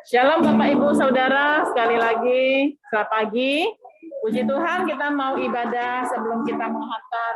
Shalom Bapak Ibu Saudara, sekali lagi selamat pagi. Puji Tuhan, kita mau ibadah sebelum kita menghantar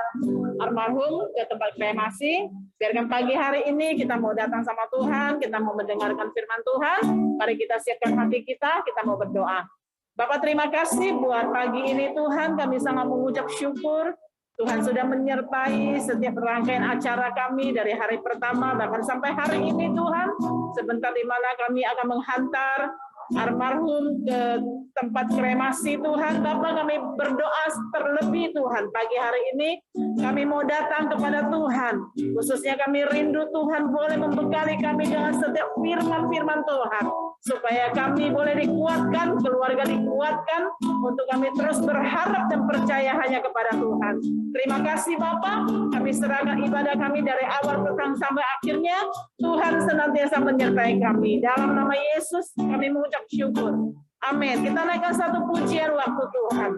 almarhum ke tempat kremasi. Biarkan pagi hari ini kita mau datang sama Tuhan, kita mau mendengarkan firman Tuhan. Mari kita siapkan hati kita mau berdoa. Bapak terima kasih buat pagi ini Tuhan, kami sangat mengucap syukur. Tuhan sudah menyertai setiap rangkaian acara kami dari hari pertama bahkan sampai hari ini Tuhan. Sebentar di mana kami akan menghantar almarhum ke tempat kremasi Tuhan. Bapak kami berdoa terlebih Tuhan. Pagi hari ini kami mau datang kepada Tuhan. Khususnya kami rindu Tuhan boleh membekali kami dengan setiap firman-firman Tuhan. Supaya kami boleh dikuatkan, keluarga dikuatkan, untuk kami terus berharap dan percaya hanya kepada Tuhan. Terima kasih Bapak, kami serahkan ibadah kami dari awal petang sampai akhirnya, Tuhan senantiasa menyertai kami. Dalam nama Yesus kami mengucap syukur. Amin. Kita naikkan satu pujian waktu Tuhan.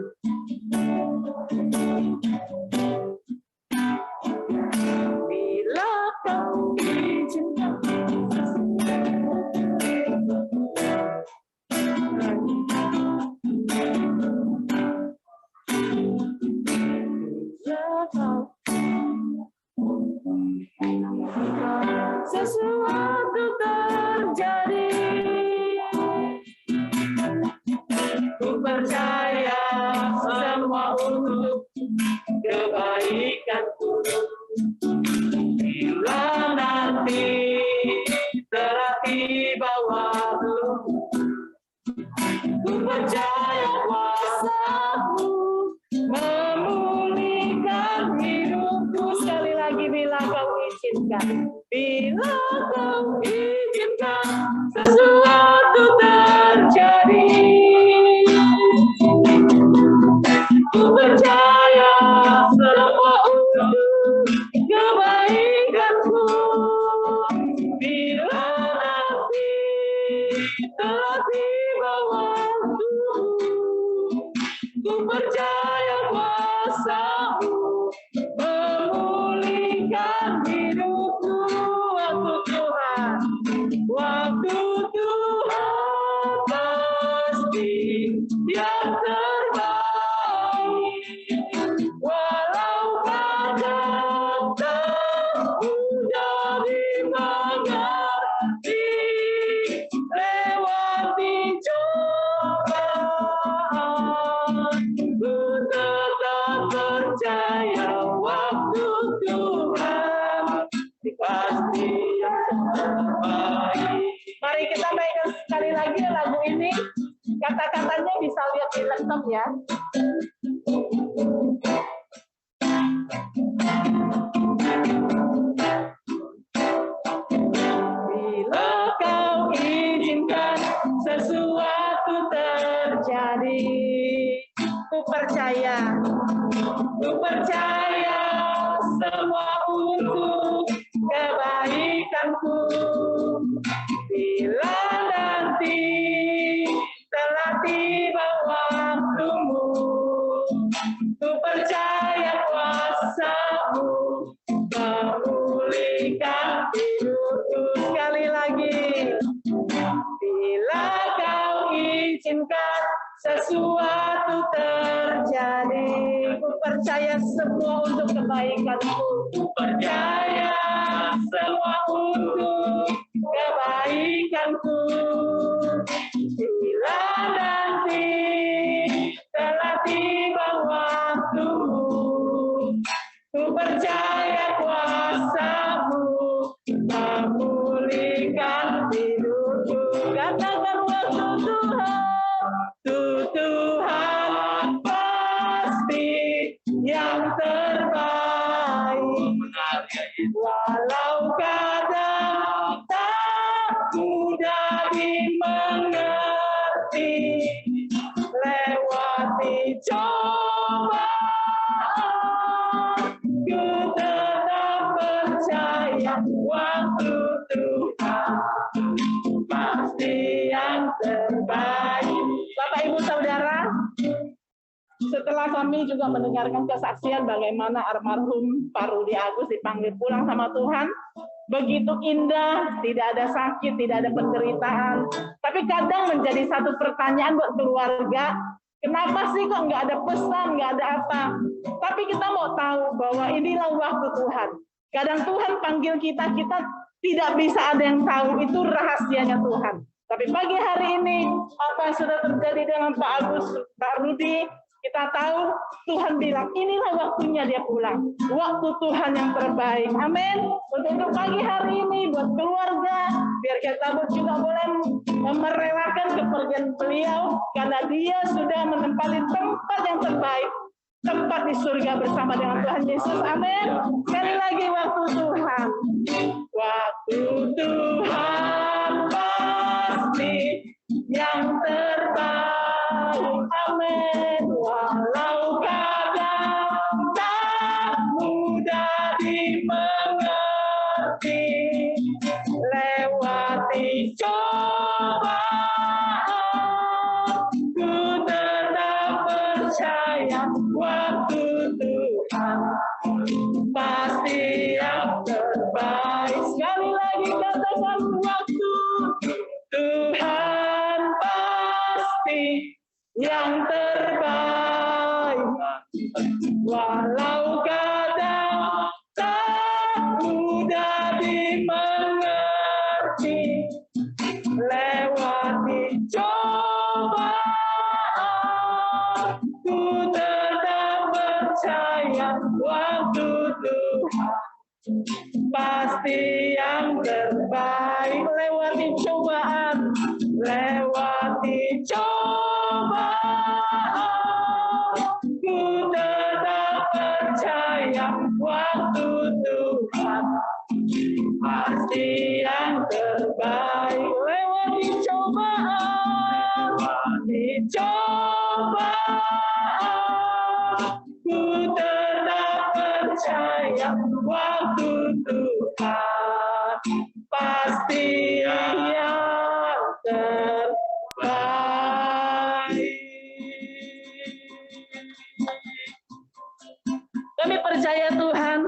Bila kau izinkan sesuatu terjadi, ku percaya semua untuk kebaikanku. Bila nanti telah tiba waktumu, ku percaya kuasa-Mu memulihkan hidupku. Sekali lagi, bila kau izinkan, bila kau izinkan sesuatu terjadi, ku percaya semua untuk kebaikanku. Bila nanti telah tiba waktumu, ku percaya kuasa-Mu memulihkan hidupku. Waktu Tuhan pasti yang terbaik. Walau kadang tak mudah dimengerti, lewati cobaan, ku tetap percaya waktu Tuhan pasti yang terbaik. Mari kita mainkan sekali lagi lagu ini. Kata-katanya bisa lihat di laptop ya. Bila kau izinkan sesuatu terjadi, ku percaya semua untuk kebaikanku. Bila nanti telah tiba waktumu, ku percaya kuasa-Mu memulihkan hidupku. Sekali lagi, bila kau izinkan sesuatu terjadi, ku percaya semua untuk kebaikanku. Ku percaya semua untuk kebaikanku. Bila nanti telah tiba waktumu, ku percaya kuasa-Mu memulihkan hidupku. Katakan waktu Tuhan pasti yang terbaik. Walau kadang tak mudah dimengerti, lewati cobaan, ku tetap percaya waktu Tuhan pasti yang terbaik. Bapak Ibu Saudara, setelah kami juga mendengarkan kesaksian bagaimana almarhum Pak Rudi Agus dipanggil pulang sama Tuhan, begitu indah, tidak ada sakit, tidak ada penderitaan, Tapi kadang menjadi satu pertanyaan buat keluarga, kenapa sih kok nggak ada pesan, nggak ada apa? Tapi kita mau tahu bahwa inilah waktu Tuhan. Kadang Tuhan panggil kita, kita tidak bisa ada yang tahu, itu rahasianya Tuhan. Tapi pagi hari ini, apa yang sudah terjadi dengan Pak Agus, Pak Rudi, kita tahu Tuhan bilang, inilah waktunya dia pulang. Waktu Tuhan yang terbaik. Amin. Untuk pagi hari ini, buat keluarga, biar kita juga boleh merelakan kepergian beliau, karena dia sudah menempati tempat yang terbaik. Tempat di surga bersama dengan Tuhan Yesus. Amin. Sekali lagi waktu Tuhan. Waktu Tuhan pasti yang terbaik. Amin. Walau kadang tak mudah dimengerti, lewati cobaan, ku tetap percaya waktu Tuhan pasti yang terbaik. Sekali lagi katakan, waktu Tuhan pasti yang terbaik. Walau kadang tak mudah dimengerti, lewati cobaan, ku tetap percaya waktu Tuhan pasti yang terbaik. Lewati cobaan, lewati cobaan, ku tetap percaya waktu Tuhan pasti yang terbaik. Lewati cobaan, lewati cobaan, ku tetap percaya waktu Tuhan pasti yang terbaik. Kami percaya Tuhan,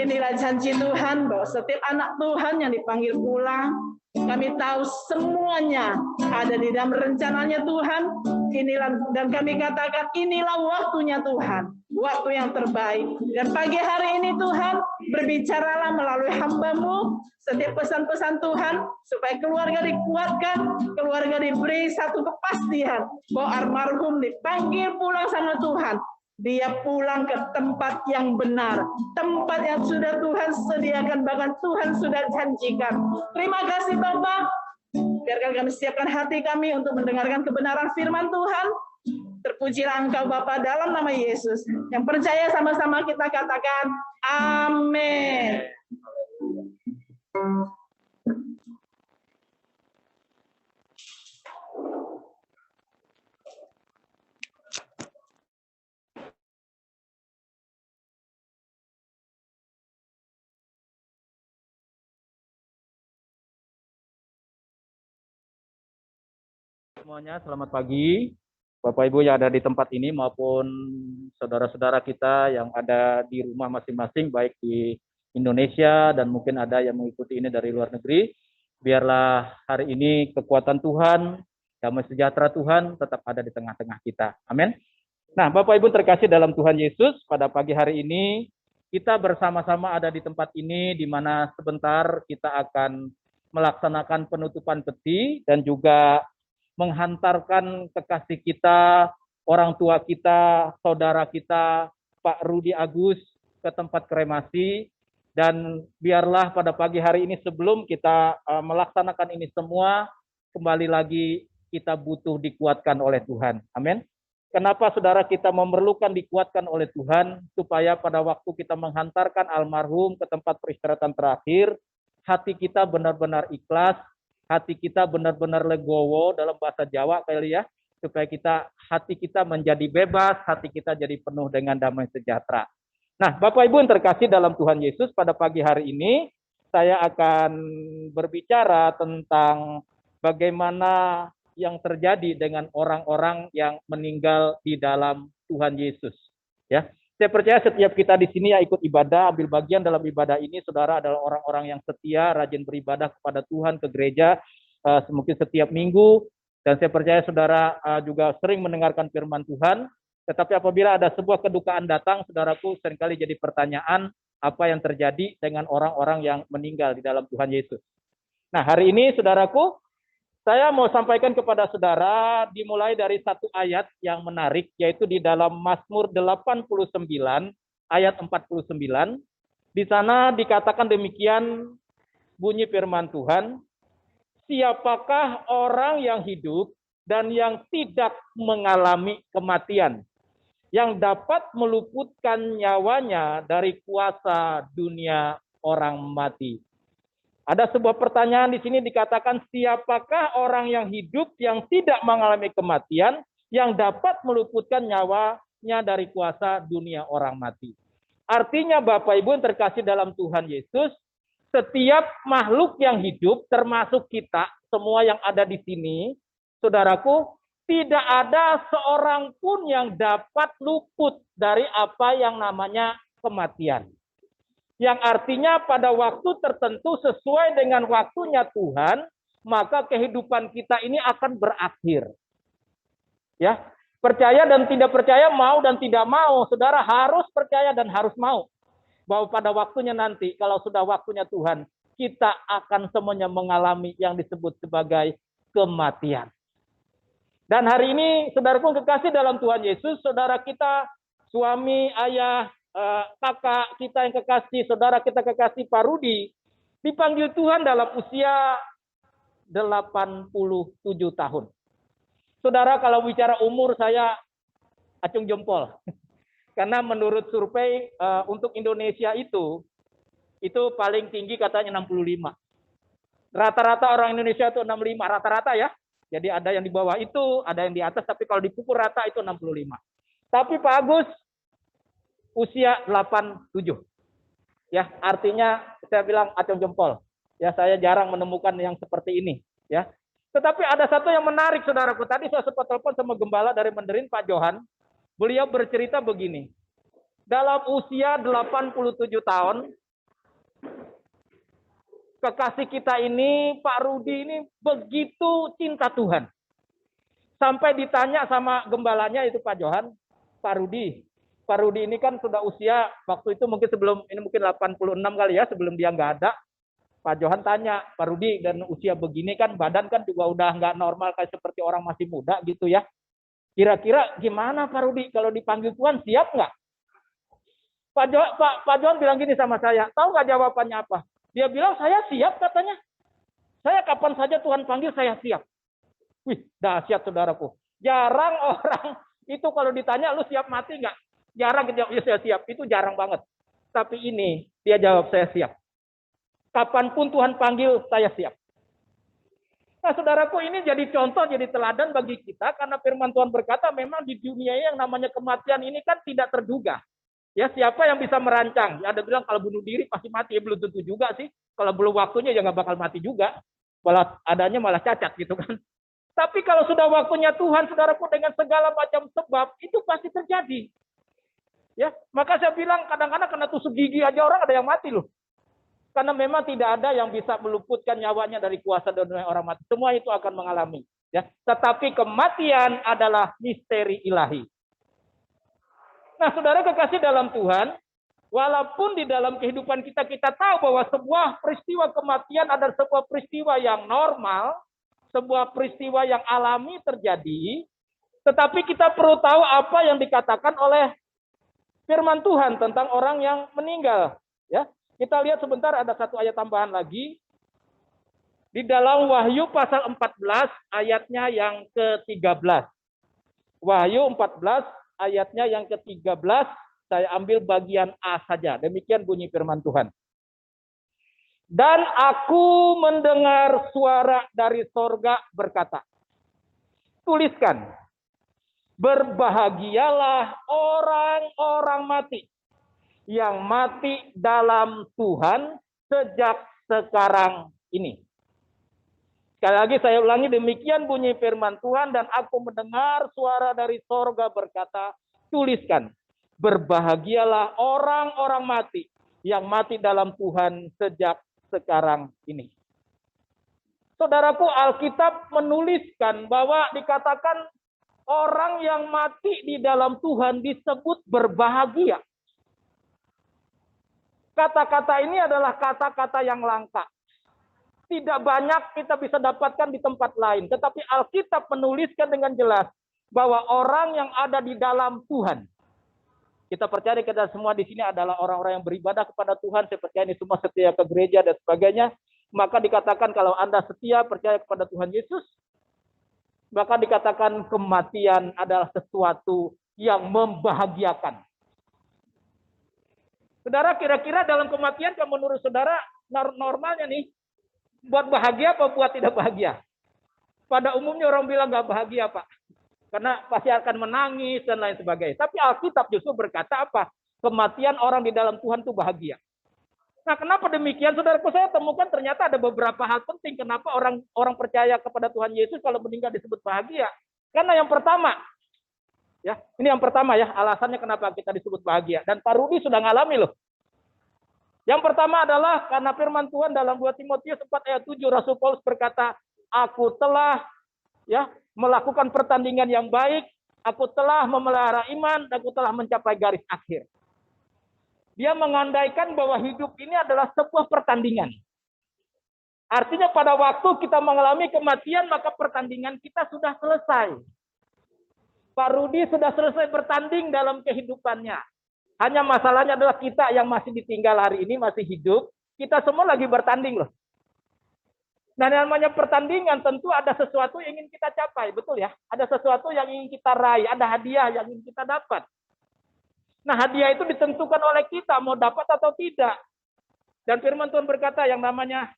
inilah janji Tuhan bahwa setiap anak Tuhan yang dipanggil pulang, kami tahu semuanya ada di dalam rencananya Tuhan. Inilah, dan kami katakan inilah waktunya Tuhan, waktu yang terbaik. Dan pagi hari ini Tuhan, berbicaralah melalui hamba-Mu setiap pesan-pesan Tuhan, supaya keluarga dikuatkan, keluarga diberi satu kepastian bahwa almarhum dipanggil pulang sama Tuhan. Dia pulang ke tempat yang benar, tempat yang sudah Tuhan sediakan, bahkan Tuhan sudah janjikan. Terima kasih Bapak, biarkan kami siapkan hati kami untuk mendengarkan kebenaran firman Tuhan. Terpujilah Engkau Bapa dalam nama Yesus. Yang percaya sama-sama kita katakan amin. Semuanya, selamat pagi. Bapak Ibu yang ada di tempat ini maupun saudara-saudara kita yang ada di rumah masing-masing, baik di Indonesia dan mungkin ada yang mengikuti ini dari luar negeri. Biarlah hari ini kekuatan Tuhan, damai sejahtera Tuhan tetap ada di tengah-tengah kita. Amin. Nah, Bapak Ibu terkasih dalam Tuhan Yesus, pada pagi hari ini kita bersama-sama ada di tempat ini, di mana sebentar kita akan melaksanakan penutupan peti dan juga menghantarkan kekasih kita, orang tua kita, saudara kita, Pak Rudi Agus, ke tempat kremasi. Dan biarlah pada pagi hari ini sebelum kita melaksanakan ini semua, kembali lagi kita butuh dikuatkan oleh Tuhan. Amin. Kenapa saudara kita memerlukan dikuatkan oleh Tuhan? Supaya pada waktu kita menghantarkan almarhum ke tempat peristirahatan terakhir, hati kita benar-benar ikhlas, hati kita benar-benar legowo dalam bahasa Jawa kali ya, supaya hati kita menjadi bebas, hati kita jadi penuh dengan damai sejahtera. Nah, Bapak Ibu yang terkasih dalam Tuhan Yesus, pada pagi hari ini saya akan berbicara tentang bagaimana yang terjadi dengan orang-orang yang meninggal di dalam Tuhan Yesus. Ya, saya percaya setiap kita di sini yang ikut ibadah, ambil bagian dalam ibadah ini, saudara adalah orang-orang yang setia, rajin beribadah kepada Tuhan, ke gereja, mungkin setiap minggu, dan saya percaya saudara juga sering mendengarkan firman Tuhan. Tetapi apabila ada sebuah kedukaan datang, saudaraku, seringkali jadi pertanyaan apa yang terjadi dengan orang-orang yang meninggal di dalam Tuhan Yesus. Nah, hari ini saudaraku, saya mau sampaikan kepada saudara dimulai dari satu ayat yang menarik, yaitu di dalam Mazmur 89 ayat 49. Di sana dikatakan demikian bunyi firman Tuhan, siapakah orang yang hidup dan yang tidak mengalami kematian, yang dapat meluputkan nyawanya dari kuasa dunia orang mati. Ada sebuah pertanyaan di sini dikatakan, siapakah orang yang hidup yang tidak mengalami kematian, yang dapat meluputkan nyawanya dari kuasa dunia orang mati. Artinya Bapak Ibu yang terkasih dalam Tuhan Yesus, setiap makhluk yang hidup, termasuk kita, semua yang ada di sini, saudaraku, tidak ada seorang pun yang dapat luput dari apa yang namanya kematian. Yang artinya pada waktu tertentu sesuai dengan waktunya Tuhan, maka kehidupan kita ini akan berakhir. Ya, percaya dan tidak percaya, mau dan tidak mau, saudara harus percaya dan harus mau bahwa pada waktunya nanti, kalau sudah waktunya Tuhan, kita akan semuanya mengalami yang disebut sebagai kematian. Dan hari ini, saudaraku kekasih dalam Tuhan Yesus, saudara kita, suami, ayah, kakak kita yang kekasih, saudara kita kekasih Pak Rudi, dipanggil Tuhan dalam usia 87 tahun. Saudara, kalau bicara umur, saya acung jempol. Karena menurut survei untuk Indonesia itu paling tinggi katanya 65. Rata-rata orang Indonesia itu 65, rata-rata ya. Jadi ada yang di bawah itu, ada yang di atas, tapi kalau dipukul rata itu 65. Tapi Pak Agus usia 87. Ya, artinya saya bilang acung jempol. Ya, saya jarang menemukan yang seperti ini, ya. Tetapi ada satu yang menarik, saudaraku. Tadi saya sempat telepon sama gembala dari Mandarin, Pak Johan. Beliau bercerita begini. Dalam usia 87 tahun, kekasih kita ini, Pak Rudi ini begitu cinta Tuhan. Sampai ditanya sama gembalanya itu Pak Johan, Pak Rudi ini kan sudah usia, waktu itu mungkin sebelum, ini mungkin 86 kali ya, sebelum dia nggak ada. Pak Johan tanya, Pak Rudi, dan usia begini kan, badan kan juga udah nggak normal kayak seperti orang masih muda gitu ya. Kira-kira gimana Pak Rudi, kalau dipanggil Tuhan siap nggak? Pak Johan bilang gini sama saya, tahu nggak jawabannya apa? Dia bilang, saya siap katanya. Saya kapan saja Tuhan panggil, saya siap. Wih, dahsyat saudaraku. Jarang orang itu kalau ditanya, lu siap mati nggak? Jarang jawab, ya saya siap. Itu jarang banget. Tapi ini, dia jawab, saya siap. Kapanpun Tuhan panggil, saya siap. Nah, saudaraku, ini jadi contoh, jadi teladan bagi kita, karena firman Tuhan berkata, memang di dunia yang namanya kematian ini kan tidak terduga. Ya, siapa yang bisa merancang? Ya, ada bilang kalau bunuh diri pasti mati, ya belum tentu juga sih. Kalau belum waktunya, ya nggak bakal mati juga. Malah adanya malah cacat gitu kan. Tapi kalau sudah waktunya Tuhan, saudaraku, dengan segala macam sebab, itu pasti terjadi. Ya, maka saya bilang kadang-kadang kena tusuk gigi aja orang ada yang mati loh. Karena memang tidak ada yang bisa meluputkan nyawanya dari kuasa dunia orang mati. Semua itu akan mengalami. Ya, tetapi kematian adalah misteri ilahi. Nah, saudara kekasih dalam Tuhan, walaupun di dalam kehidupan kita tahu bahwa sebuah peristiwa kematian adalah sebuah peristiwa yang normal, sebuah peristiwa yang alami terjadi, tetapi kita perlu tahu apa yang dikatakan oleh firman Tuhan tentang orang yang meninggal. Ya, kita lihat sebentar, ada satu ayat tambahan lagi. Di dalam Wahyu pasal 14 ayatnya yang ke-13. Wahyu 14 ayatnya yang ke-13, saya ambil bagian A saja. Demikian bunyi firman Tuhan. Dan aku mendengar suara dari sorga berkata, tuliskan, berbahagialah orang-orang mati yang mati dalam Tuhan sejak sekarang ini. Sekali lagi saya ulangi, demikian bunyi firman Tuhan, dan aku mendengar suara dari sorga berkata, tuliskan, berbahagialah orang-orang mati yang mati dalam Tuhan sejak sekarang ini. Saudaraku, Alkitab menuliskan bahwa dikatakan orang yang mati di dalam Tuhan disebut berbahagia. Kata-kata ini adalah kata-kata yang langka. Tidak banyak kita bisa dapatkan di tempat lain. Tetapi Alkitab menuliskan dengan jelas bahwa orang yang ada di dalam Tuhan. Kita percaya kita semua di sini adalah orang-orang yang beribadah kepada Tuhan. Saya percaya ini semua setia ke gereja dan sebagainya. Maka dikatakan kalau Anda setia percaya kepada Tuhan Yesus, maka dikatakan kematian adalah sesuatu yang membahagiakan. Saudara, kira-kira dalam kematian, kalau menurut saudara, normalnya nih, buat bahagia apa buat tidak bahagia? Pada umumnya orang bilang nggak bahagia, Pak. Karena pasti akan menangis dan lain sebagainya. Tapi Alkitab justru berkata apa? Kematian orang di dalam Tuhan itu bahagia. Nah, kenapa demikian? Saudaraku, saya temukan ternyata ada beberapa hal penting kenapa orang percaya kepada Tuhan Yesus kalau meninggal disebut bahagia. Karena yang pertama, ya, ini yang pertama ya, alasannya kenapa kita disebut bahagia. Dan Pak Rudi sudah ngalami loh. Yang pertama adalah karena firman Tuhan dalam 2 Timotius 4 ayat 7, Rasul Paulus berkata, aku telah ya melakukan pertandingan yang baik, aku telah memelihara iman, dan aku telah mencapai garis akhir. Dia mengandaikan bahwa hidup ini adalah sebuah pertandingan. Artinya pada waktu kita mengalami kematian, maka pertandingan kita sudah selesai. Pak Rudi sudah selesai bertanding dalam kehidupannya. Hanya masalahnya adalah kita yang masih ditinggal hari ini, masih hidup. Kita semua lagi bertanding loh. Dan yang namanya pertandingan tentu ada sesuatu yang ingin kita capai. Betul ya? Ada sesuatu yang ingin kita raih. Ada hadiah yang ingin kita dapat. Nah, hadiah itu ditentukan oleh kita. Mau dapat atau tidak. Dan firman Tuhan berkata yang namanya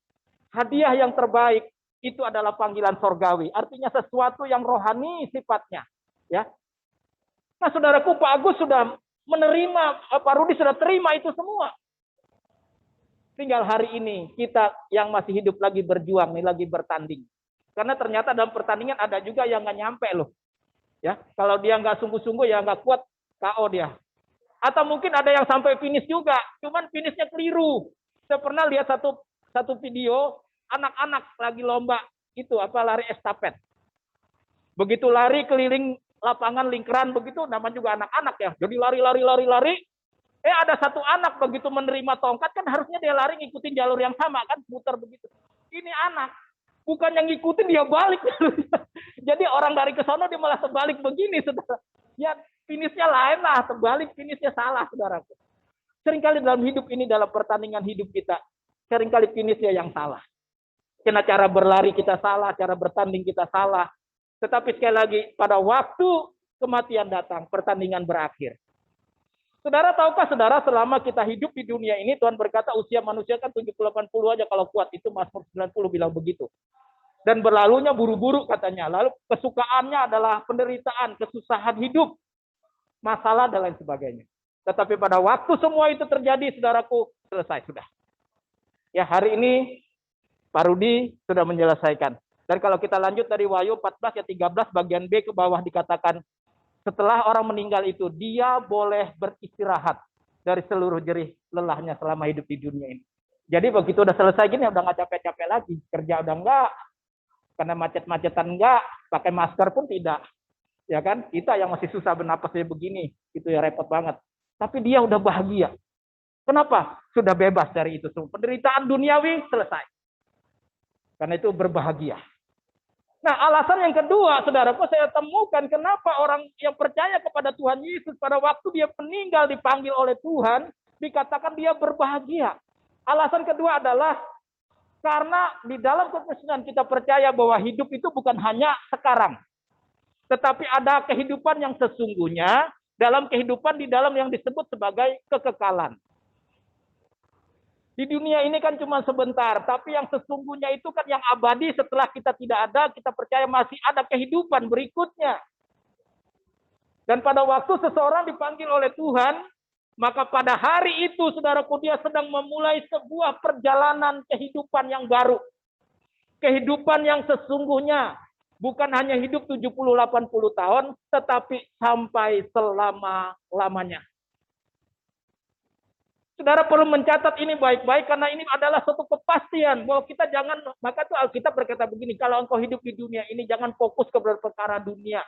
hadiah yang terbaik itu adalah panggilan sorgawi. Artinya sesuatu yang rohani sifatnya. Ya. Nah, saudaraku, Pak Agus sudah menerima, Pak Rudi sudah terima itu semua. Tinggal hari ini kita yang masih hidup lagi berjuang, nih lagi bertanding. Karena ternyata dalam pertandingan ada juga yang nggak nyampe loh. Ya, kalau dia nggak sungguh-sungguh ya nggak kuat, KO dia. Atau mungkin ada yang sampai finish juga, cuman finishnya keliru. Saya pernah lihat satu video anak-anak lagi lomba itu lari estafet. Begitu lari keliling lapangan lingkaran begitu, namanya juga anak-anak ya. Jadi lari. Ada satu anak begitu menerima tongkat kan harusnya dia lari ngikutin jalur yang sama kan, putar begitu. Ini anak bukan yang ngikutin, dia balik. Jadi orang dari ke sono dia malah terbalik begini, saudara. Ya finishnya lain lah, terbalik finishnya salah, saudara. Seringkali dalam hidup ini, dalam pertandingan hidup kita, seringkali finishnya yang salah. Karena cara berlari kita salah, cara bertanding kita salah. Tetapi sekali lagi, pada waktu kematian datang, pertandingan berakhir. Saudara, tahukah saudara, selama kita hidup di dunia ini, Tuhan berkata usia manusia kan 70-80 aja kalau kuat. Itu Mazmur 90 bilang begitu. Dan berlalunya buru-buru katanya. Lalu kesukaannya adalah penderitaan, kesusahan hidup, masalah, dan lain sebagainya. Tetapi pada waktu semua itu terjadi, saudaraku, selesai sudah. Ya, hari ini Pak Rudi sudah menyelesaikan. Dan kalau kita lanjut dari Wahyu 14 ayat 13 bagian B ke bawah dikatakan, setelah orang meninggal itu, dia boleh beristirahat dari seluruh jerih lelahnya selama hidup di dunia ini. Jadi begitu udah selesai gini, udah nggak capek-capek lagi. Kerja udah nggak, karena macet-macetan nggak, pakai masker pun tidak. Ya kan? Kita yang masih susah bernapas kayak begini, itu ya repot banget. Tapi dia udah bahagia. Kenapa? Sudah bebas dari itu semua. Penderitaan duniawi selesai. Karena itu berbahagia. Nah, alasan yang kedua, saudaraku, saya temukan kenapa orang yang percaya kepada Tuhan Yesus pada waktu dia meninggal dipanggil oleh Tuhan, dikatakan dia berbahagia. Alasan kedua adalah karena di dalam kekristenan kita percaya bahwa hidup itu bukan hanya sekarang, tetapi ada kehidupan yang sesungguhnya dalam kehidupan di dalam yang disebut sebagai kekekalan. Di dunia ini kan cuma sebentar, tapi yang sesungguhnya itu kan yang abadi. Setelah kita tidak ada, kita percaya masih ada kehidupan berikutnya. Dan pada waktu seseorang dipanggil oleh Tuhan, maka pada hari itu, saudaraku, dia sedang memulai sebuah perjalanan kehidupan yang baru. Kehidupan yang sesungguhnya. Bukan hanya hidup 70-80 tahun, tetapi sampai selama-lamanya. Saudara perlu mencatat ini baik-baik karena ini adalah suatu kepastian bahwa kita jangan, maka tuh Alkitab berkata begini, kalau engkau hidup di dunia ini jangan fokus kepada perkara dunia.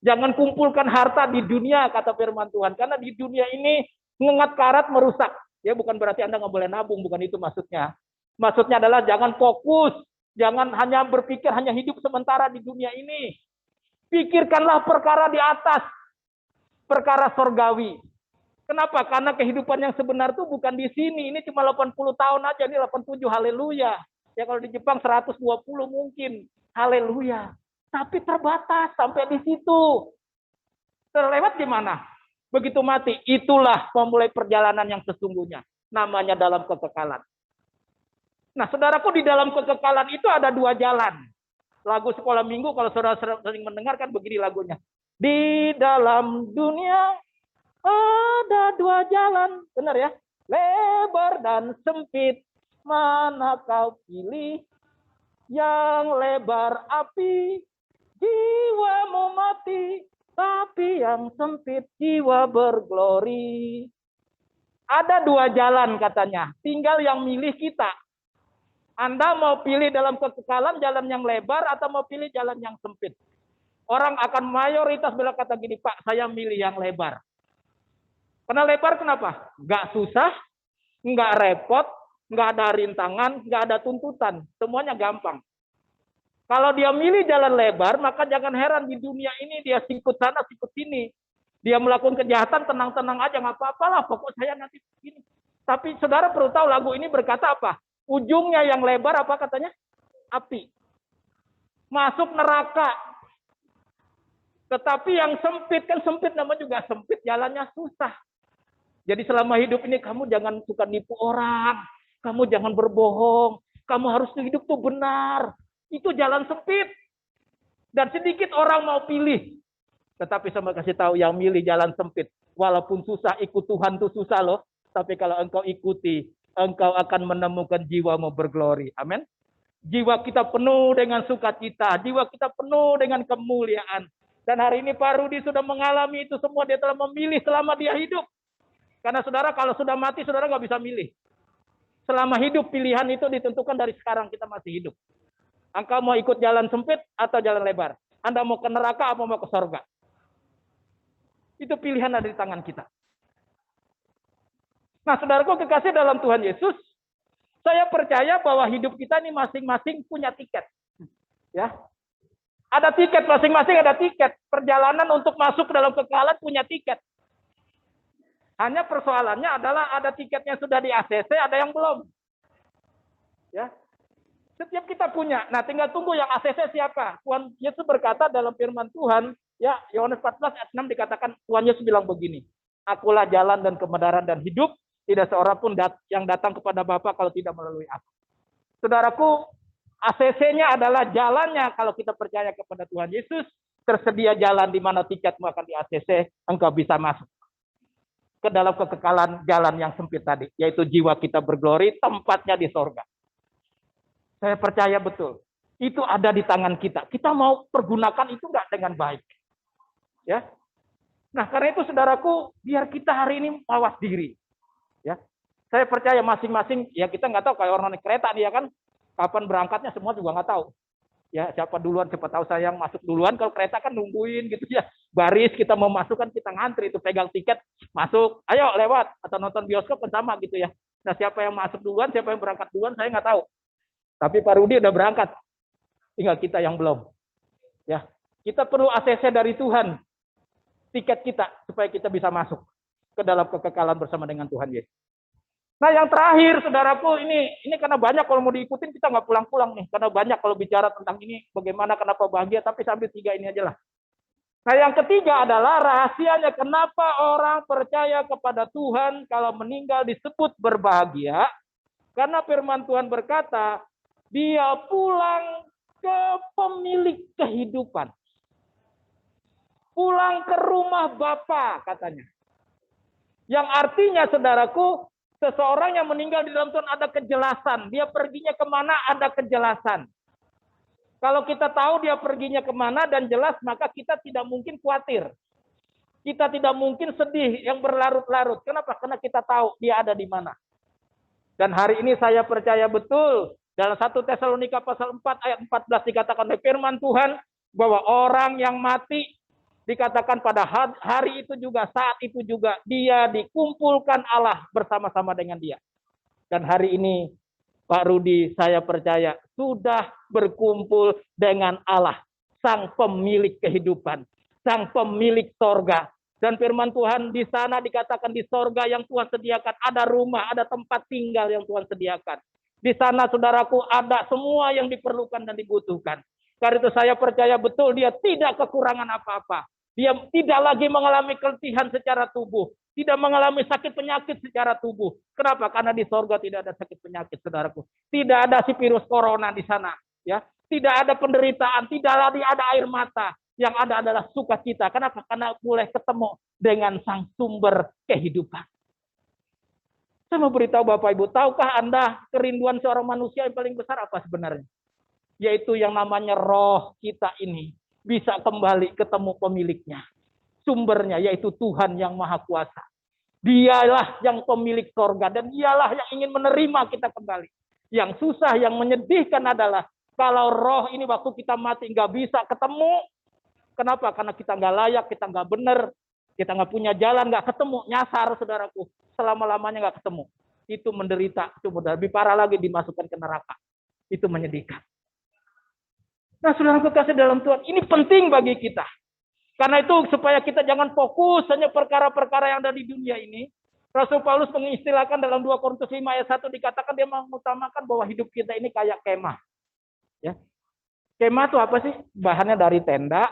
Jangan kumpulkan harta di dunia, kata firman Tuhan, karena di dunia ini mengengat karat merusak. Ya bukan berarti Anda nggak boleh nabung, bukan itu maksudnya. Maksudnya adalah jangan fokus, jangan hanya berpikir hanya hidup sementara di dunia ini. Pikirkanlah perkara di atas, perkara sorgawi. Kenapa? Karena kehidupan yang sebenar itu bukan di sini. Ini cuma 80 tahun aja. Ini 87, haleluya. Ya kalau di Jepang 120 mungkin. Haleluya. Tapi terbatas sampai di situ. Terlewat gimana? Begitu mati. Itulah memulai perjalanan yang sesungguhnya. Namanya dalam kekekalan. Nah, saudaraku, di dalam kekekalan itu ada dua jalan. Lagu sekolah minggu, kalau saudara sering mendengarkan begini lagunya. Di dalam dunia ada dua jalan, benar ya? Lebar dan sempit, mana kau pilih? Yang lebar api, jiwamu mati. Tapi yang sempit, jiwa berglori. Ada dua jalan katanya, tinggal yang milih kita. Anda mau pilih dalam kekekalan jalan yang lebar atau mau pilih jalan yang sempit? Orang akan mayoritas bilang kata gini, Pak, saya milih yang lebar. Karena lebar kenapa? Nggak susah, nggak repot, nggak ada rintangan, nggak ada tuntutan. Semuanya gampang. Kalau dia milih jalan lebar, maka jangan heran di dunia ini dia sikut sana, sikut sini. Dia melakukan kejahatan, tenang-tenang aja, nggak apa-apalah, pokok saya nanti begini. Tapi saudara perlu tahu lagu ini berkata apa? Ujungnya yang lebar apa katanya? Api. Masuk neraka. Tetapi yang sempit, kan sempit namanya juga sempit, jalannya susah. Jadi selama hidup ini kamu jangan suka nipu orang, kamu jangan berbohong, kamu harus hidup tuh benar. Itu jalan sempit. Dan sedikit orang mau pilih. Tetapi saya mau kasih tahu yang milih jalan sempit. Walaupun susah, ikut Tuhan tuh susah loh. Tapi kalau engkau ikuti, engkau akan menemukan jiwamu berglori. Amin. Jiwa kita penuh dengan sukacita, jiwa kita penuh dengan kemuliaan. Dan hari ini Pak Rudi sudah mengalami itu semua, dia telah memilih selama dia hidup. Karena saudara kalau sudah mati, saudara nggak bisa milih. Selama hidup pilihan itu ditentukan dari sekarang kita masih hidup. Engkau mau ikut jalan sempit atau jalan lebar? Anda mau ke neraka atau mau ke sorga? Itu pilihan ada di tangan kita. Nah, saudaraku kekasih dalam Tuhan Yesus, saya percaya bahwa hidup kita ini masing-masing punya tiket. Ya, ada tiket, masing-masing ada tiket. Perjalanan untuk masuk ke dalam kekekalan punya tiket. Hanya persoalannya adalah ada tiketnya sudah di ACC, ada yang belum. Ya, setiap kita punya. Nah, tinggal tunggu yang ACC siapa. Tuhan Yesus berkata dalam firman Tuhan, ya Yohanes 14 ayat 6 dikatakan Tuhan Yesus bilang begini. Akulah jalan dan kebenaran dan hidup. Tidak seorang pun yang datang kepada Bapa kalau tidak melalui aku. Saudaraku, ACC-nya adalah jalannya kalau kita percaya kepada Tuhan Yesus. Tersedia jalan di mana tiketmu akan di ACC, engkau bisa masuk ke dalam kekekalan jalan yang sempit tadi. Yaitu jiwa kita berglori, tempatnya di sorga. Saya percaya betul. Itu ada di tangan kita. Kita mau pergunakan itu enggak dengan baik. Ya. Nah, karena itu saudaraku, biar kita hari ini mawas diri. Ya, saya percaya masing-masing, ya kita nggak tahu kayak orang naik kereta nih ya kan, kapan berangkatnya semua juga nggak tahu. Ya siapa duluan, siapa tahu saya yang masuk duluan. Kalau kereta kan nungguin gitu ya, baris kita mau masuk kan kita ngantri itu pegang tiket masuk, ayo lewat atau nonton bioskop kan sama gitu ya. Nah siapa yang masuk duluan, siapa yang berangkat duluan saya nggak tahu. Tapi Pak Rudi udah berangkat, tinggal kita yang belum. Ya, kita perlu ACC dari Tuhan, tiket kita supaya kita bisa masuk ke dalam kekekalan bersama dengan Tuhan Yesus. Nah yang terakhir saudaraku, ini karena banyak kalau mau diikutin kita nggak pulang-pulang nih, karena banyak kalau bicara tentang ini bagaimana kenapa bahagia, tapi sambil 3 ini aja lah. Nah yang ketiga adalah rahasianya kenapa orang percaya kepada Tuhan kalau meninggal disebut berbahagia, karena firman Tuhan berkata dia pulang ke pemilik kehidupan, pulang ke rumah Bapa katanya. Yang artinya, saudaraku, seseorang yang meninggal di dalam Tuhan ada kejelasan. Dia perginya kemana ada kejelasan. Kalau kita tahu dia perginya kemana dan jelas, maka kita tidak mungkin khawatir. Kita tidak mungkin sedih yang berlarut-larut. Kenapa? Karena kita tahu dia ada di mana. Dan hari ini saya percaya betul dalam 1 Tesalonika pasal 4 ayat 14 dikatakan oleh firman Tuhan bahwa orang yang mati dikatakan pada hari itu juga, saat itu juga dia dikumpulkan Allah bersama-sama dengan dia. Dan hari ini Pak Rudi, saya percaya sudah berkumpul dengan Allah, sang pemilik kehidupan, sang pemilik sorga. Dan firman Tuhan di sana dikatakan di sorga yang Tuhan sediakan ada rumah, ada tempat tinggal yang Tuhan sediakan. Di sana saudaraku ada semua yang diperlukan dan dibutuhkan. Karena itu saya percaya betul dia tidak kekurangan apa-apa. Dia tidak lagi mengalami keletihan secara tubuh. Tidak mengalami sakit penyakit secara tubuh. Kenapa? Karena di sorga tidak ada sakit penyakit, saudaraku. Tidak ada si virus corona di sana. Ya, tidak ada penderitaan, tidak lagi ada air mata. Yang ada adalah sukacita. Kenapa? Karena boleh ketemu dengan sang sumber kehidupan. Saya mau beritahu Bapak Ibu, tahukah Anda kerinduan seorang manusia yang paling besar apa sebenarnya? Yaitu yang namanya roh kita ini bisa kembali ketemu pemiliknya. Sumbernya yaitu Tuhan yang Maha Kuasa. Dialah yang pemilik sorga dan dialah yang ingin menerima kita kembali. Yang susah, yang menyedihkan adalah kalau roh ini waktu kita mati nggak bisa ketemu. Kenapa? Karena kita nggak layak, kita nggak benar, kita nggak punya jalan, nggak ketemu, nyasar saudaraku. Selama-lamanya nggak ketemu. Itu menderita, itu lebih parah lagi dimasukkan ke neraka. Itu menyedihkan. Nah saudaraku kasih dalam Tuhan, ini penting bagi kita. Karena itu supaya kita jangan fokus hanya perkara-perkara yang ada di dunia ini. Rasul Paulus mengistilahkan dalam 2 Korintus 5 ayat 1 dikatakan dia mengutamakan bahwa hidup kita ini kayak kemah. Ya. Kemah itu apa sih? Bahannya dari tenda,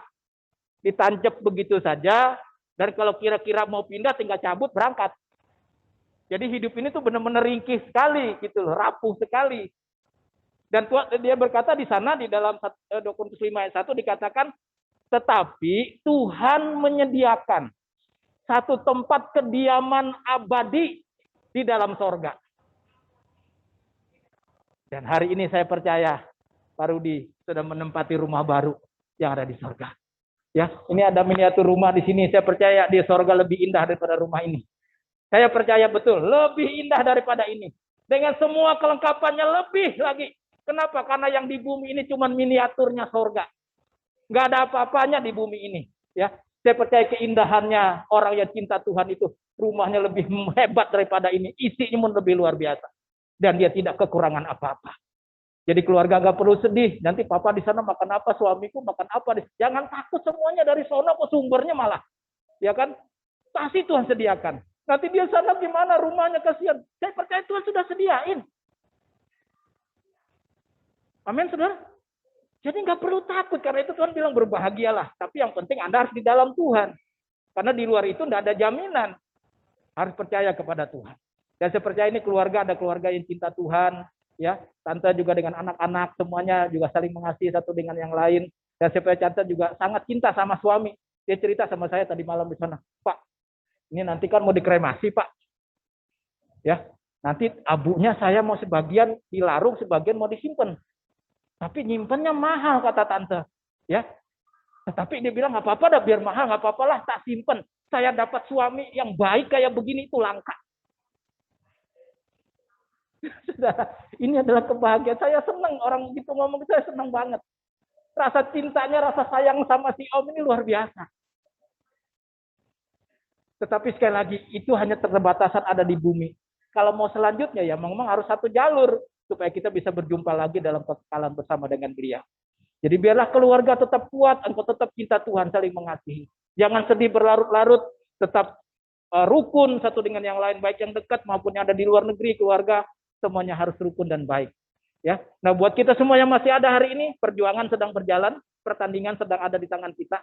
ditancap begitu saja, dan kalau kira-kira mau pindah tinggal cabut berangkat. Jadi hidup ini tuh benar-benar ringkih sekali gitu loh, rapuh sekali. Dan dia berkata di sana di dalam 2 Korintus 5 ayat 1 dikatakan tetapi Tuhan menyediakan satu tempat kediaman abadi di dalam sorga. Dan hari ini saya percaya Pak Rudi sudah menempati rumah baru yang ada di sorga. Ya, ini ada miniatur rumah di sini. Saya percaya di sorga lebih indah daripada rumah ini. Saya percaya betul, lebih indah daripada ini. Dengan semua kelengkapannya lebih lagi. Kenapa? Karena yang di bumi ini cuma miniaturnya sorga. Nggak ada apa-apanya di bumi ini. Ya, saya percaya keindahannya orang yang cinta Tuhan itu rumahnya lebih hebat daripada ini. Isinya pun lebih luar biasa. Dan dia tidak kekurangan apa-apa. Jadi keluarga nggak perlu sedih. Nanti papa di sana makan apa, suamiku makan apa. Jangan takut semuanya dari sono ke sumbernya malah. Ya kan? Pasti Tuhan sediakan. Nanti dia sana gimana rumahnya kasihan. Saya percaya Tuhan sudah sediain. Amin, saudara. Jadi nggak perlu takut. Karena itu Tuhan bilang berbahagialah. Tapi yang penting Anda harus di dalam Tuhan. Karena di luar itu nggak ada jaminan. Harus percaya kepada Tuhan. Dan saya percaya ini keluarga, ada keluarga yang cinta Tuhan. Ya, tante juga dengan anak-anak semuanya juga saling mengasihi satu dengan yang lain. Dan saya percaya tante juga sangat cinta sama suami. Dia cerita sama saya tadi malam di sana, Pak, ini nanti kan mau dikremasi Pak. Ya, nanti abunya saya mau sebagian dilarung, sebagian mau disimpan. Tapi nyimpennya mahal kata tante. Ya, tetapi dia bilang nggak apa-apa dah biar mahal nggak apa-apa lah tak simpen. Saya dapat suami yang baik kayak begini itu langka. Ini adalah kebahagiaan. Saya senang orang gitu ngomong, saya senang banget. Rasa cintanya, rasa sayang sama si Om ini luar biasa. Tetapi sekali lagi, itu hanya terbatasan ada di bumi. Kalau mau selanjutnya ya memang harus satu jalur supaya kita bisa berjumpa lagi dalam kekekalan bersama dengan Beliau. Jadi biarlah keluarga tetap kuat, engkau tetap cinta Tuhan, saling mengasihi. Jangan sedih berlarut-larut, tetap rukun satu dengan yang lain, baik yang dekat maupun yang ada di luar negeri, keluarga. Semuanya harus rukun dan baik. Ya, nah buat kita semua yang masih ada hari ini, perjuangan sedang berjalan, pertandingan sedang ada di tangan kita.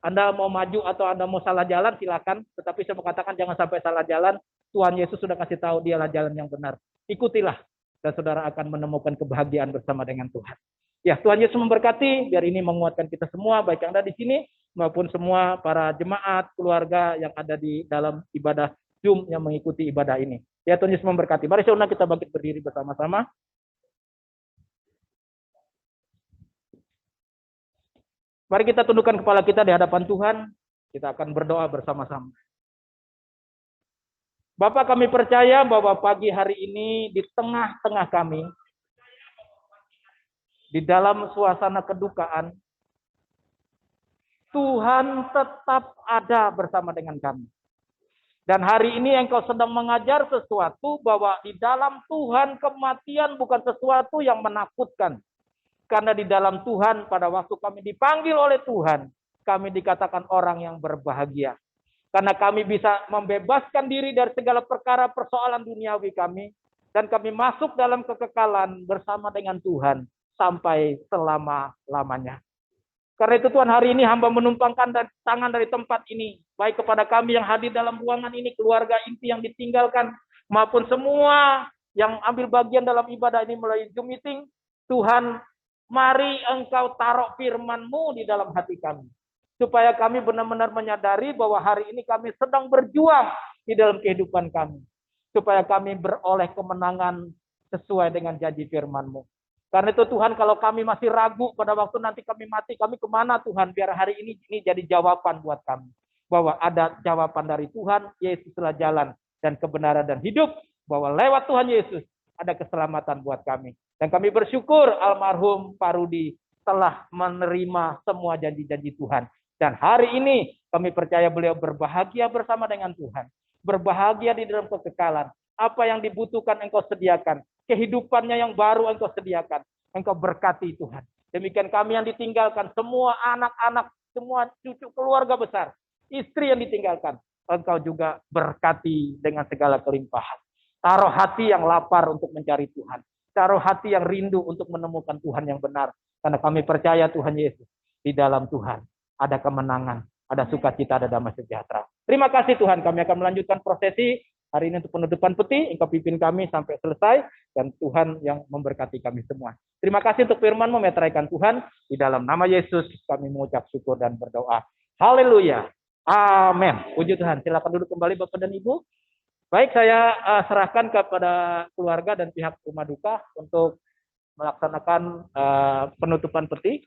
Anda mau maju atau Anda mau salah jalan, silakan. Tetapi saya mau katakan jangan sampai salah jalan. Tuhan Yesus sudah kasih tahu dialah jalan yang benar. Ikutilah, dan saudara akan menemukan kebahagiaan bersama dengan Tuhan. Ya, Tuhan Yesus memberkati, biar ini menguatkan kita semua, baik yang ada di sini, maupun semua para jemaat, keluarga yang ada di dalam ibadah Zoom yang mengikuti ibadah ini. Ya, Tuhan Yesus memberkati. Mari saudara kita bangkit berdiri bersama-sama. Mari kita tundukkan kepala kita di hadapan Tuhan. Kita akan berdoa bersama-sama. Bapak, kami percaya bahwa pagi hari ini di tengah-tengah kami, di dalam suasana kedukaan, Tuhan tetap ada bersama dengan kami. Dan hari ini Engkau sedang mengajar sesuatu bahwa di dalam Tuhan kematian bukan sesuatu yang menakutkan. Karena di dalam Tuhan pada waktu kami dipanggil oleh Tuhan, kami dikatakan orang yang berbahagia. Karena kami bisa membebaskan diri dari segala perkara persoalan duniawi kami. Dan kami masuk dalam kekekalan bersama dengan Tuhan sampai selama-lamanya. Karena itu Tuhan, hari ini hamba menumpangkan tangan dari tempat ini. Baik kepada kami yang hadir dalam ruangan ini, keluarga inti yang ditinggalkan, maupun semua yang ambil bagian dalam ibadah ini melalui Zoom meeting. Tuhan, mari Engkau taruh firman-Mu di dalam hati kami. Supaya kami benar-benar menyadari bahwa hari ini kami sedang berjuang di dalam kehidupan kami. Supaya kami beroleh kemenangan sesuai dengan janji firman-Mu. Karena itu Tuhan, kalau kami masih ragu pada waktu nanti kami mati, kami kemana Tuhan? Biar hari ini jadi jawaban buat kami. Bahwa ada jawaban dari Tuhan, Yesuslah jalan dan kebenaran dan hidup. Bahwa lewat Tuhan Yesus ada keselamatan buat kami. Dan kami bersyukur almarhum Pak Rudi telah menerima semua janji-janji Tuhan. Dan hari ini kami percaya beliau berbahagia bersama dengan Tuhan. Berbahagia di dalam kekekalan. Apa yang dibutuhkan Engkau sediakan. Kehidupannya yang baru Engkau sediakan. Engkau berkati Tuhan. Demikian kami yang ditinggalkan. Semua anak-anak, semua cucu keluarga besar. Istri yang ditinggalkan. Engkau juga berkati dengan segala kelimpahan. Taruh hati yang lapar untuk mencari Tuhan. Taruh hati yang rindu untuk menemukan Tuhan yang benar. Karena kami percaya Tuhan Yesus. Di dalam Tuhan ada kemenangan. Ada sukacita, ada damai sejahtera. Terima kasih Tuhan. Kami akan melanjutkan prosesi hari ini untuk penutupan peti. Engkau pimpin kami sampai selesai. Dan Tuhan yang memberkati kami semua. Terima kasih untuk firman-Mu, meteraikan Tuhan. Di dalam nama Yesus kami mengucap syukur dan berdoa. Haleluya. Amin. Puji Tuhan. Silakan duduk kembali Bapak dan Ibu. Baik, saya serahkan kepada keluarga dan pihak rumah duka untuk melaksanakan penutupan peti.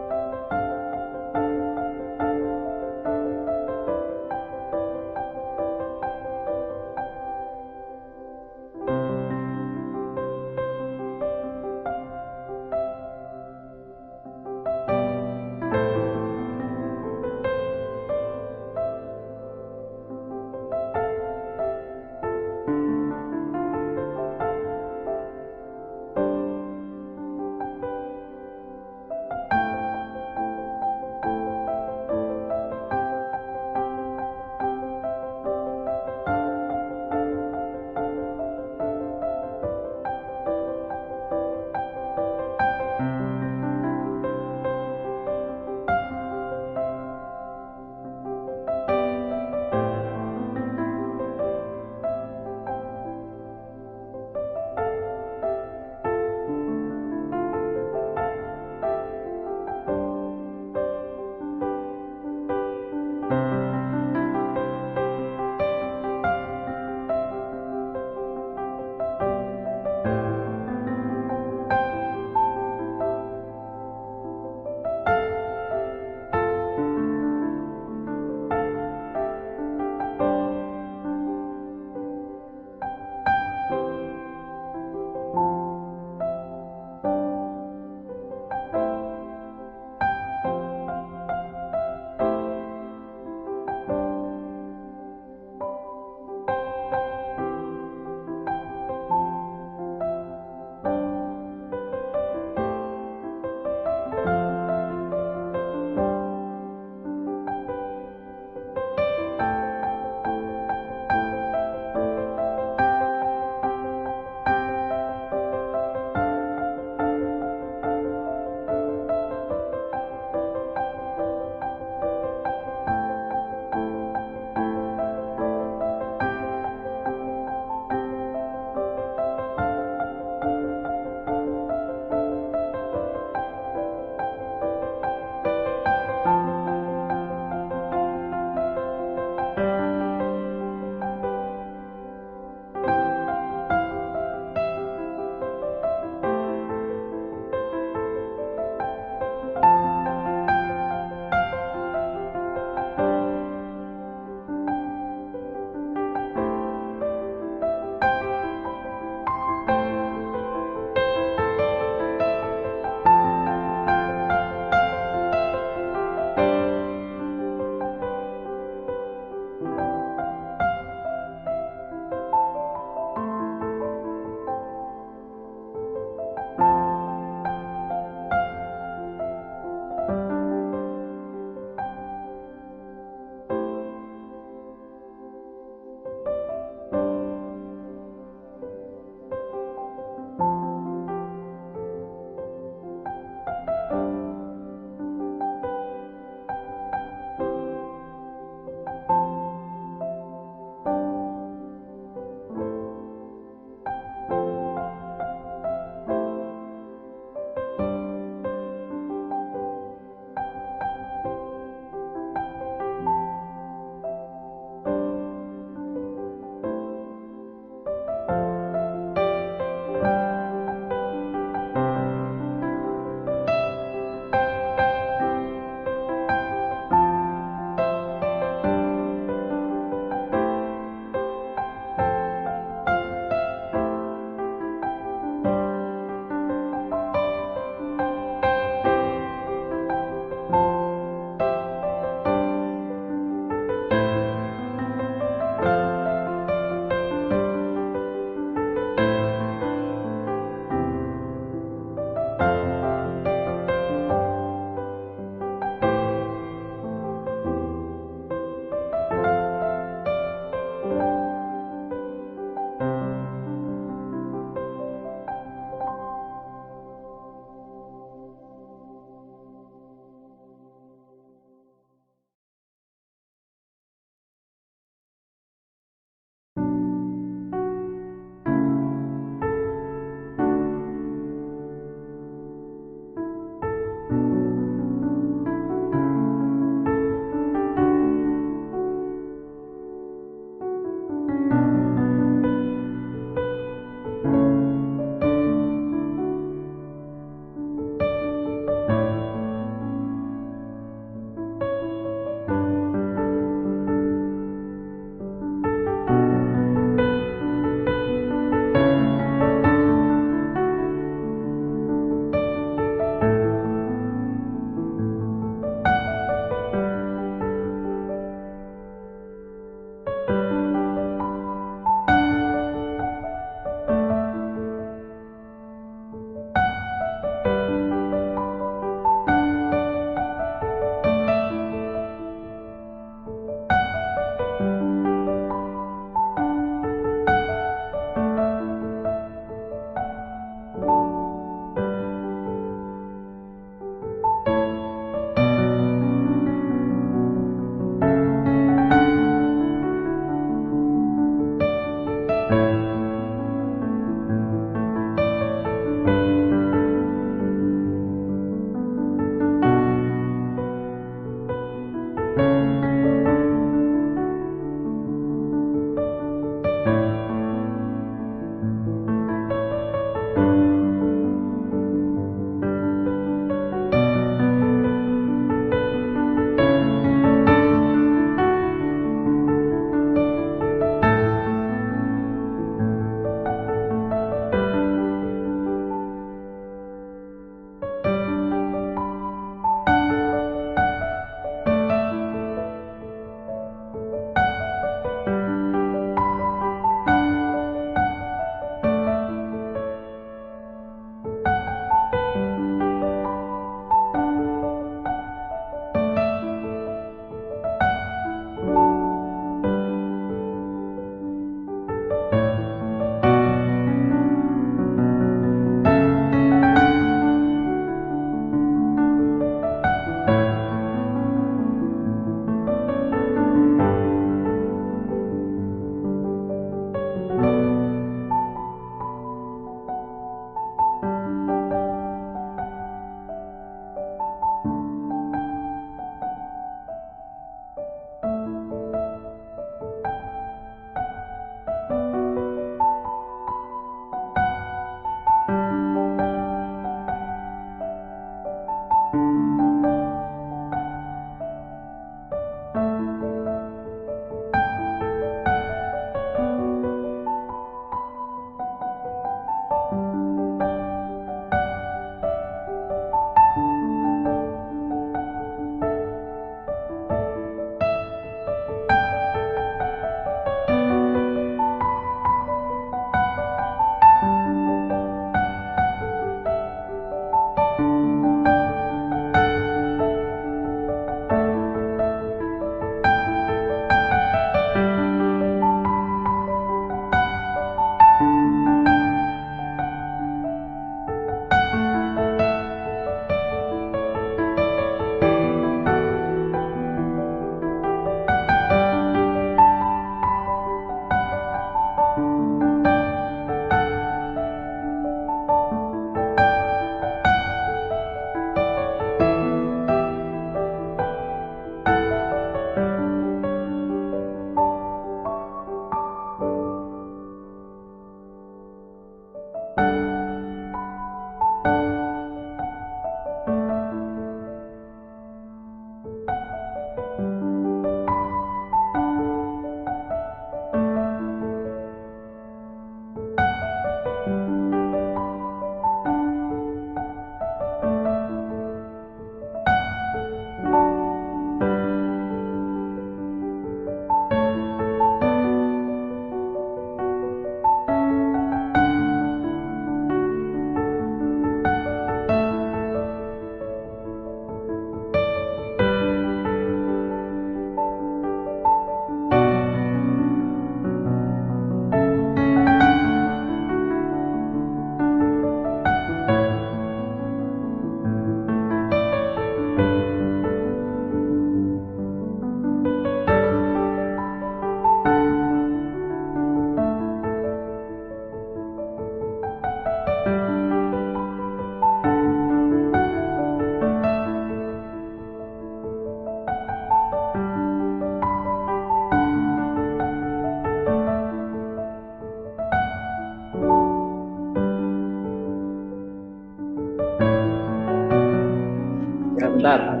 Bentar.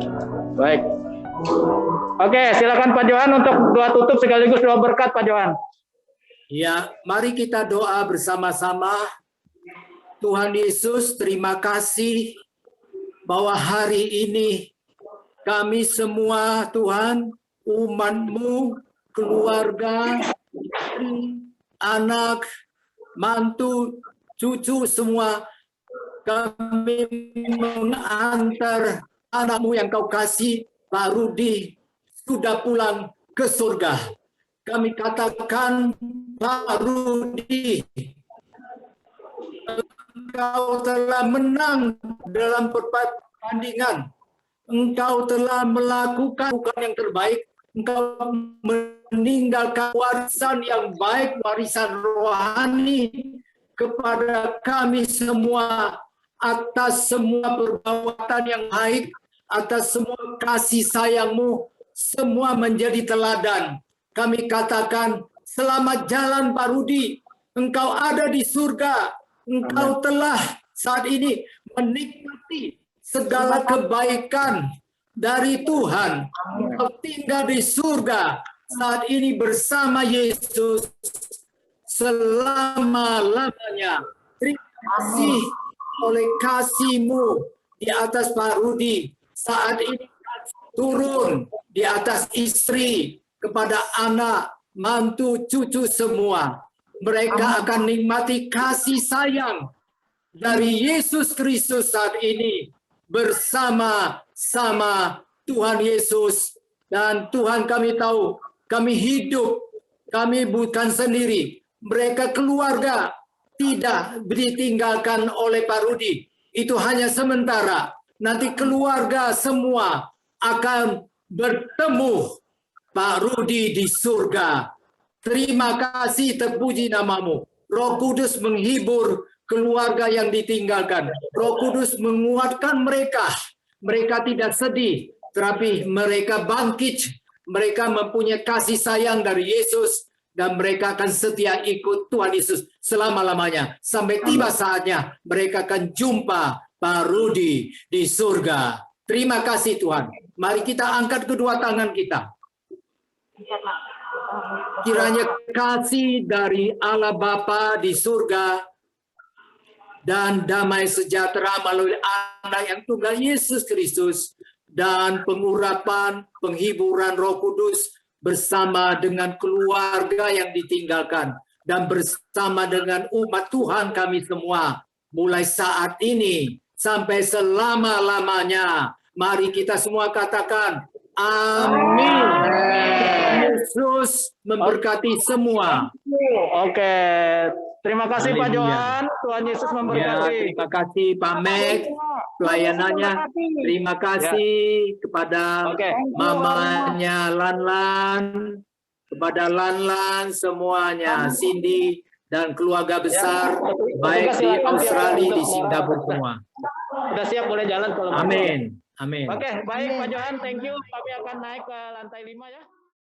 Baik. Oke, silakan Pak Johan untuk doa tutup sekaligus doa berkat Pak Johan. Ya, mari kita doa bersama-sama. Tuhan Yesus, terima kasih bahwa hari ini kami semua, Tuhan, umat-Mu, keluarga, anak, mantu, cucu semua, kami mengantar anak-Mu yang Kau kasih, Pak Rudi, sudah pulang ke surga. Kami katakan, Pak Rudi, Engkau telah menang dalam pertandingan. Engkau telah melakukan yang terbaik. Engkau meninggalkan warisan yang baik, warisan rohani kepada kami semua atas semua perbuatan yang baik, atas semua kasih sayang-Mu, semua menjadi teladan. Kami katakan, selamat jalan Pak Rudi. Engkau ada di surga. Engkau telah saat ini menikmati segala kebaikan dari Tuhan. Engkau tinggal di surga saat ini bersama Yesus selama-lamanya. Terima kasih oleh kasih-Mu di atas Pak Rudi. Saat ini turun di atas istri, kepada anak, mantu, cucu semua. Mereka akan nikmati kasih sayang dari Yesus Kristus saat ini bersama-sama Tuhan Yesus. Dan Tuhan, kami tahu, kami hidup, kami bukan sendiri. Mereka keluarga tidak ditinggalkan oleh Pak Rudi. Itu hanya sementara. Nanti keluarga semua akan bertemu Pak Rudi di surga. Terima kasih, terpuji nama-Mu. Roh Kudus menghibur keluarga yang ditinggalkan. Roh Kudus menguatkan mereka. Mereka tidak sedih, tetapi mereka bangkit. Mereka mempunyai kasih sayang dari Yesus, dan mereka akan setia ikut Tuhan Yesus selama-lamanya. Sampai tiba saatnya mereka akan jumpa Pak Rudi di surga. Terima kasih Tuhan. Mari kita angkat kedua tangan kita. Kiranya kasih dari Allah Bapa di surga dan damai sejahtera melalui Anak yang tunggal Yesus Kristus dan pengurapan, penghiburan Roh Kudus bersama dengan keluarga yang ditinggalkan dan bersama dengan umat Tuhan kami semua mulai saat ini sampai selama-lamanya. Mari kita semua katakan amin. Yesus memberkati semua. Oke, terima kasih Pak Johan. Tuhan Yesus Ya, memberkati. terima kasih Pak Mek pelayanannya. Terima kasih kepada mamanya Lanlan, kepada Lanlan semuanya, Cindy dan keluarga besar baik di Australia, di Singapura semua. Sudah siap, boleh jalan kalau mau. Amin. Amin. Oke, baik Pak Johan, thank you. Kami akan naik ke lantai 5 ya.